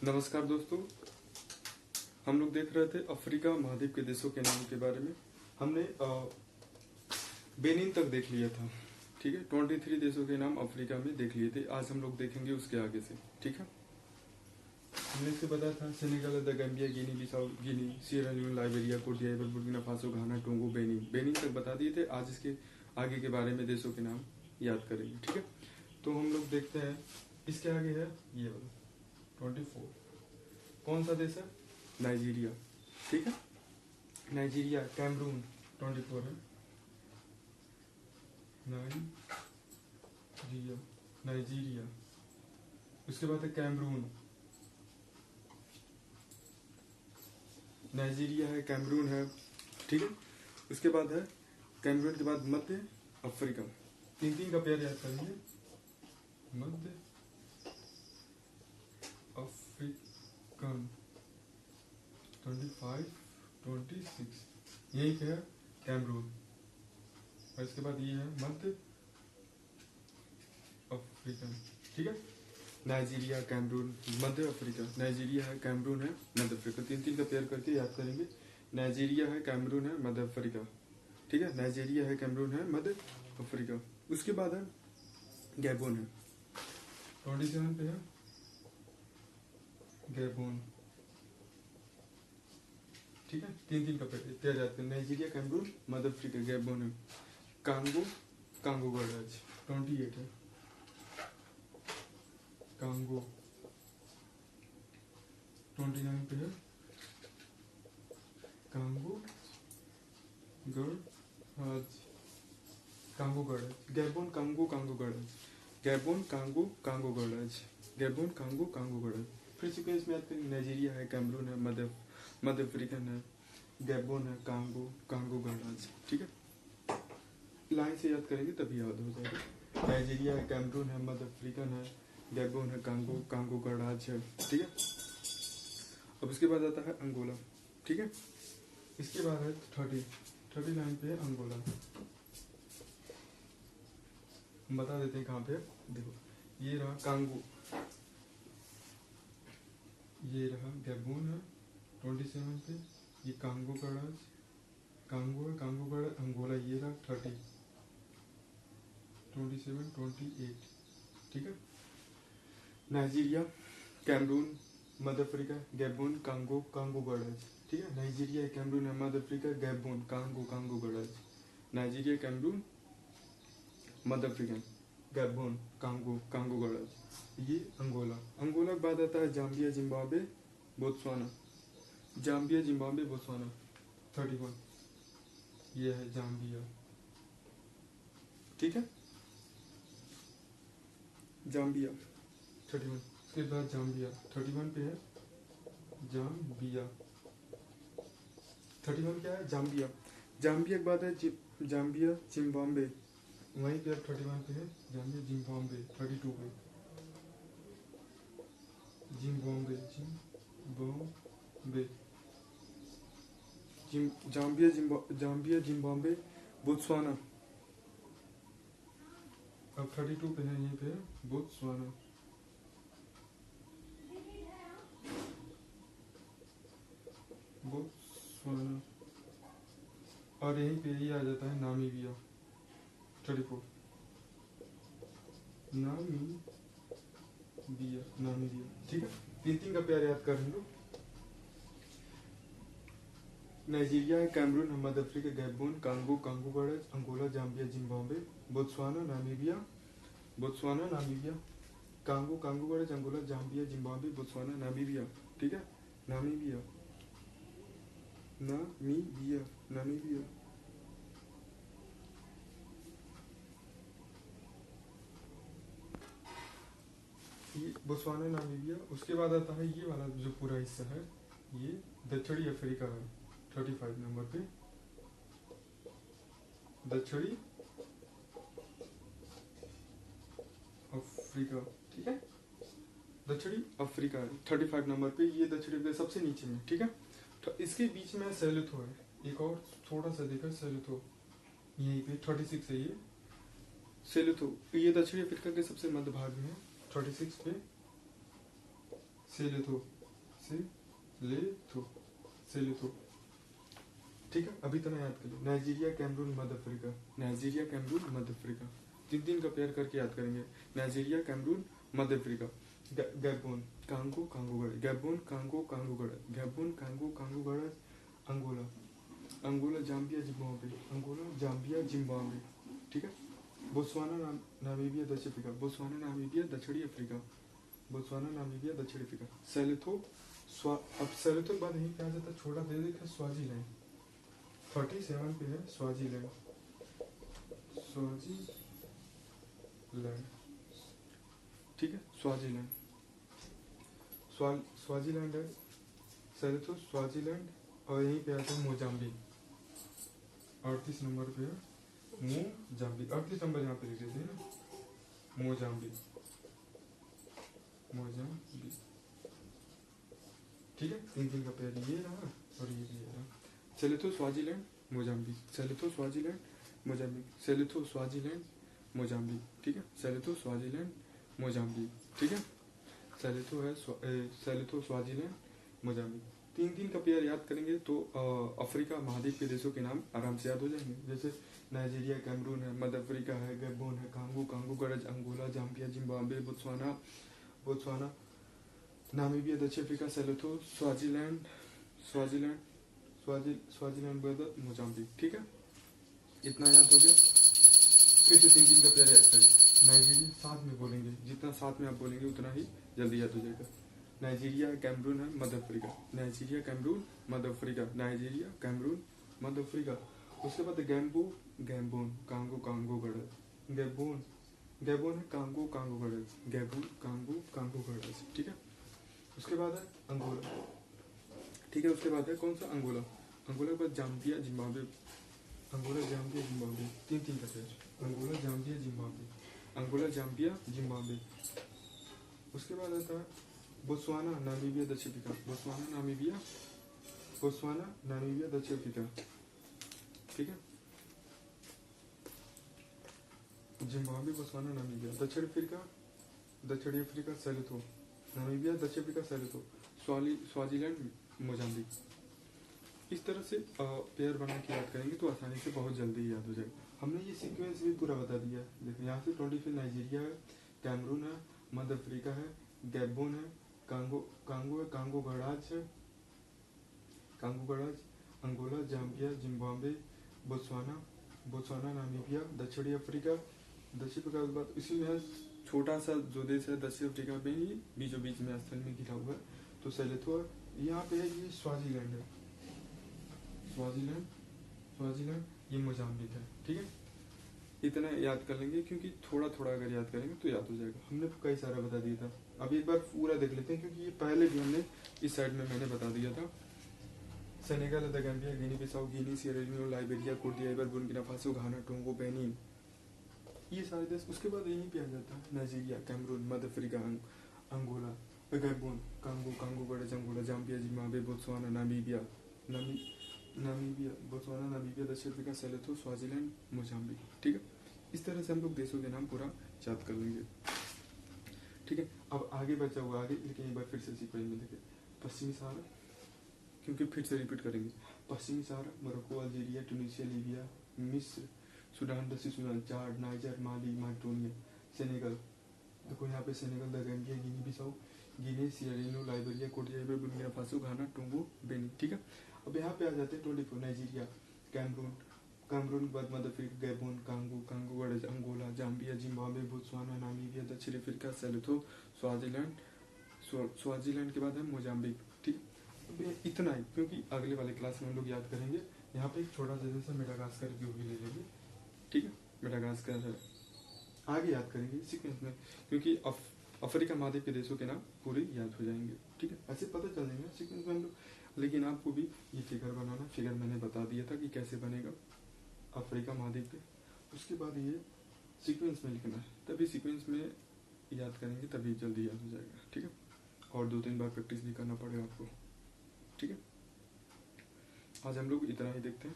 नमस्कार दोस्तों, हम लोग देख रहे थे अफ्रीका महाद्वीप के देशों के नाम के बारे में। हमने बेनिन तक देख लिया था, ठीक है। 23 देशों के नाम अफ्रीका में देख लिए थे। आज हम लोग देखेंगे उसके आगे से, ठीक है। हमने इससे बताया था Senegal, the Gambia, Guinea Bissau, Guinea, Sierra Leone, Liberia, Cote d'Ivoire, Burkina Faso, Ghana, Togo, Benin तक बता दिए थे। आज इसके आगे के बारे में देशों के नाम याद करेंगे, ठीक है। तो हम लोग देखते हैं, इसके आगे है ये वाला 24। कौन सा देश है? नाइजीरिया, ठीक है। नाइजीरिया, कैमरून 24 है। नाइजीरिया, उसके बाद है कैमरून। नाइजीरिया है, कैमरून है, ठीक है। उसके बाद है कैमरून के बाद मध्य अफ्रीका। तीन का पेयर याद करेंगे। मध्य अफ्रीकन 25, 26, यही पे है कैमरून। और इसके बाद ये है मध्य अफ्रीकन, ठीक है। नाइजीरिया, कैमरून, मध्य अफ्रीका। नाइजीरिया है, कैमरून है, मध्य अफ्रीका। तीन का पेयर करके याद करेंगे। नाइजीरिया है, कैमरून है, मध्य अफ्रीका, ठीक है। नाइजीरिया है, कैमरून है, मध्य अफ्रीका। उसके बाद है गैबोन है, 27 पे है गैबोन, ठीक है। तीन का पेयर याद करें। नाइजीरिया, कैमरून, मध्य अफ्रीका, गैबोन है। कांगो गणराज्य 28 है। कांगो 29 पे है कांगो गणराज्य। कांगो गणराज्य, गैबोन, कांगो गणराज्य। गैबोन, कांगो गणराज्य। गैबोन, कांगो गणराज्य। फिर सीक्वेंस में याद करेंगे। नाइजीरिया है, कैमरून है, मध्य अफ्रीकन है, गैबोन है, कांगो गणराज्य, ठीक है। लाइन से याद करेंगे तभी याद हो जाएगा। नाइजीरिया है, कैमरून है, मध्य अफ्रीकन है, गैबोन है, कांगो गणराज्य है, ठीक है। अब इसके बाद आता है अंगोला, ठीक है। इसके बाद है 30 लाइन पे है अंगोला। हम बता देते हैं कहाँ पे है। देखो, ये रहा कांगो, ये रहा गैबोन है 27 पे, ये कांगो गणराज्य, कांगो है, कांगो गणराज्य, अंगोला। ये रहा 30, 27, 28, ठीक है। नाइजीरिया, कैमरून, मध्य अफ्रीका, गैबोन, कांगो गणराज्य, ठीक है। नाइजीरिया, कैमरून, मध्य अफ्रीका, गैबोन, कांगो गणराज्य। नाइजीरिया, कैमरून, मध्य अफ्रीका, गैबोन, कांगो गणराज्य। ये अंगोला। अंगोला के बाद आता है Zambia, Zimbabwe, Botswana. Zambia, Zimbabwe, Botswana 31, ये है जाम्बिया, ठीक है। जाम्बिया 31, उसके बाद जाम्बिया 31 पे है जाम्बिया। 31 क्या है? जाम्बिया। जाम्बिया के बाद है जाम्बिया, जिम्बाब्वे, वहीं पे 31 पे है जाम्बिया, जिम्बाब्वे 32 पे जिम्बाब्वे, जाम्बिया, जिम्बाब्वे, बोत्सवाना। अब 32 पे है, यहीं पे बोत्सवाना, और यहीं पे ही आ जाता है नामीबिया 34, नामीबिया, ठीक है। तीन का प्यार याद कर लो। नाइजीरिया है, कैमरून है, मध्य अफ्रीका, गैबोन, कांगो गणराज्य, Angola, Zambia, Zimbabwe, Botswana, Namibia, Congo गणराज्य, Angola, Zambia, Zimbabwe, Botswana, Namibia, ठीक है। नामीबिया, ये बोत्सवाना, नामीबिया। उसके बाद आता है ये वाला जो पूरा हिस्सा है, ये दक्षिणी अफ्रीका है 35 नंबर पे। दक्षिणी अफ्रीका, ठीक है। दक्षिणी अफ्रीका 35 नंबर पे, ये दक्षिणी अफ्रीका सबसे नीचे में, ठीक है। तो इसके बीच में सेलुथो है, एक और थोड़ा सा देखा, सेलुथो यहीं पे 36 है ये सेलुथो। ये दक्षिणी अफ्रीका के सबसे मध्य भाग में है 36 पे सेलुथो, सेलेथो। ठीक है, अभी इतना याद कर लो। नाइजीरिया, कैमरून, मध्य अफ्रीका। नाइजीरिया, कैमरून, मध्य अफ्रीका। तीन का पेयर करके याद करेंगे। नाइजीरिया, कैमरून, मध्य अफ्रीका। गैबोन, कांगो, कांगो गणराज्य। गैबोन, कांगो, कांगो गणराज्य। गैबोन, कांगो, कांगो गणराज्य। Angola, Angola, Zambia, Zimbabwe. Angola, Zambia, Zimbabwe. ठीक है। बोत्सवाना, नामीबिया, दक्षिण अफ्रीका। बोत्सवाना, नामीबिया, दक्षिणी अफ्रीका। बोत्सवाना, नामीबिया, दक्षिण अफ्रीका। सेलेथो, अब सेलेथो के बाद यहीं पे आ जाता है छोटा दे देखा स्वाजीलैंड। 37 पे है स्वाजीलैंड। स्वाजीलैंड, ठीक है, स्वाजीलैंड। स्वाजीलैंड है सेलेथो, स्वाजीलैंड। और यहीं पे आता है मोजाम्बिक। 38 नंबर पे है मोजाम्बिक। 38 नंबर यहाँ पे लिख देते हैं ना, मोजाम्बिक, मोजाम्बिक। ठीक है, तीन का पेयर ये रहा और ये भी रहा। सेलेथो, Swaziland, Mozambique. सेलेथो, Swaziland, Mozambique. सेलेथो, Swaziland, Mozambique. ठीक है, सेलेथो, स्वाजीलैंड, मोजाम्बिक। ठीक है, सेलेथो है सेलेथो, स्वाजीलैंड, मोजाम्बिक। तीन का पेयर याद करेंगे तो अफ्रीका महाद्वीप के देशों के नाम आराम से याद हो जाएंगे। जैसे नाइजीरिया, कैमरून है, मध्य अफ्रीका है, गैबोन है, कांगो, कांगो गणराज्य, Angola, Zambia, Zimbabwe, Botswana, Namibia, दक्षिण अफ्रीका, सेलेथो, स्वाजीलैंड, स्वाजीलैंड ब्रदर, मोजाम्बिक। ठीक है, इतना याद हो गया। फिर से तीन का प्यार याद करें। नाइजीरिया साथ में बोलेंगे, जितना साथ में आप बोलेंगे उतना ही जल्दी याद हो जाएगा। नाइजीरिया, कैमरून है, मध्य अफ्रीका। नाइजीरिया, कैमरून, मध्य अफ्रीका। नाइजीरिया, कैमरून, मध्य अफ्रीका। उसके बाद गैबोन, कांगो, कांगो गणराज्य। गैबोन है, कांगो, कांगो गणराज्य। गैबोन, कांगो, कांगो गणराज्य। ठीक है, उसके बाद है अंगोला। ठीक है, उसके बाद है कौन सा, अंगोला। अंगोला के बाद Zambia, Zimbabwe. Angola, Zambia, Zimbabwe. तीन का pair. Angola, Zambia, Zimbabwe. Angola, Zambia, Zimbabwe. उसके बाद आता है बोत्सवाना, नामीबिया, दक्षिण अफ्रीका। बोत्सवाना, नामीबिया, दक्षिण अफ्रीका। ठीक है, जिम्बाब्वे, बोत्सवाना, नामीबिया। दक्षिण अफ्रीका, सेलेथो। नामीबिया, दक्षिण अफ्रीका, सेलेथो। Swaziland, Mozambique. इस तरह से पेयर बना के याद करेंगे तो आसानी से बहुत जल्दी याद हो जाएगा। हमने ये सीक्वेंस भी पूरा बता दिया है। देखो यहाँ से 25 नाइजीरिया है, कैमरून है, मध्य अफ्रीका है, गैबोन है, कांगो है, कांगो गणराज्य है, Angola, Zambia, Zimbabwe, Botswana, Namibia, दक्षिणी अफ्रीका। दक्षिण अफ्रीका के बाद इसी में छोटा सा जो देश है दक्षिण अफ्रीका में ही बीचों बीच में स्थल में घिरा हुआ है तो सेलेथो। यहाँ पे है ये स्वाजीलैंड है, स्वाजीलैंड, ये मोजाम्बिक है। ठीक है, इतना याद कर लेंगे क्योंकि थोड़ा थोड़ा अगर याद करेंगे तो याद हो जाएगा। हमने कई सारा बता दिया था, अब एक बार पूरा देख लेते हैं क्योंकि ये पहले भी हमने इस साइड में मैंने बता दिया था। Senegal, the Gambia, Guinea Bissau, Guinea, Sierra Leone, Liberia, Cote d'Ivoire, Burkina Faso, Ghana, Togo, Benin, ये सारे देश। उसके बाद यहीं पे आ जाता है नाइजीरिया, कैमरून, मध्य Africa, Angola, Gabon, Congo, Congo गणराज्य, Angola, Zambia, Zimbabwe, Botswana, Namibia, Botswana, Namibia, दक्षिण अफ्रीका, सेलेथो, स्वाजीलैंड, मोजाम्बिक। ठीक है, इस तरह से हम लोग देशों के नाम पूरा याद कर लेंगे। ठीक है, अब आगे बचा हुआ आगे, लेकिन एक बार फिर से सीक्वेंस में देखें। पश्चिमी सहारा, क्योंकि फिर से रिपीट करेंगे। पश्चिमी Sahara, Morocco, Algeria, Tunisia, Libya, मिस्र, सूडान, दक्षिण Sudan, Chad, Niger, Mali, Mauritania, Senegal. देखो यहाँ पे Senegal, the Gambia, Guinea Bissau, Guinea, Sierra Leone, Liberia, Cote d'Ivoire, Burkina Faso, Ghana, Togo, Benin. ठीक है, अब यहाँ पे आ जाते हैं 24 नाइजीरिया, कैमरून के बाद मध्य अफ्रीका, गैबोन, कांगो गणराज्य, Angola, Zambia, Zimbabwe, Botswana, Namibia, दक्षिण अफ्रीका, सेलेथो, स्वाजीलैंड के बाद है मोजाम्बिक। ठीक, अब इतना ही क्योंकि अगले वाले क्लास में हम लोग याद करेंगे। यहाँ पे एक छोटा सा जैसा मेडागास्कर की भी ले लेंगे। ठीक है, मेडागास्कर है, आगे याद करेंगे सीक्वेंस में क्योंकि अफ्रीका महाद्वीप के देशों के नाम पूरे याद हो जाएंगे। ठीक है, ऐसे पता चल जाएंगे सीक्वेंस में हम लोग। लेकिन आपको भी ये फिगर बनाना, फिगर मैंने बता दिया था कि कैसे बनेगा अफ्रीका महाद्वीप के। उसके बाद ये सीक्वेंस में लिखना है, तभी सीक्वेंस में याद करेंगे तभी जल्दी याद हो जाएगा। ठीक है, और 2-3 बार प्रैक्टिस भी करना पड़ेगा आपको। ठीक है, आज हम लोग इतना ही देखते हैं।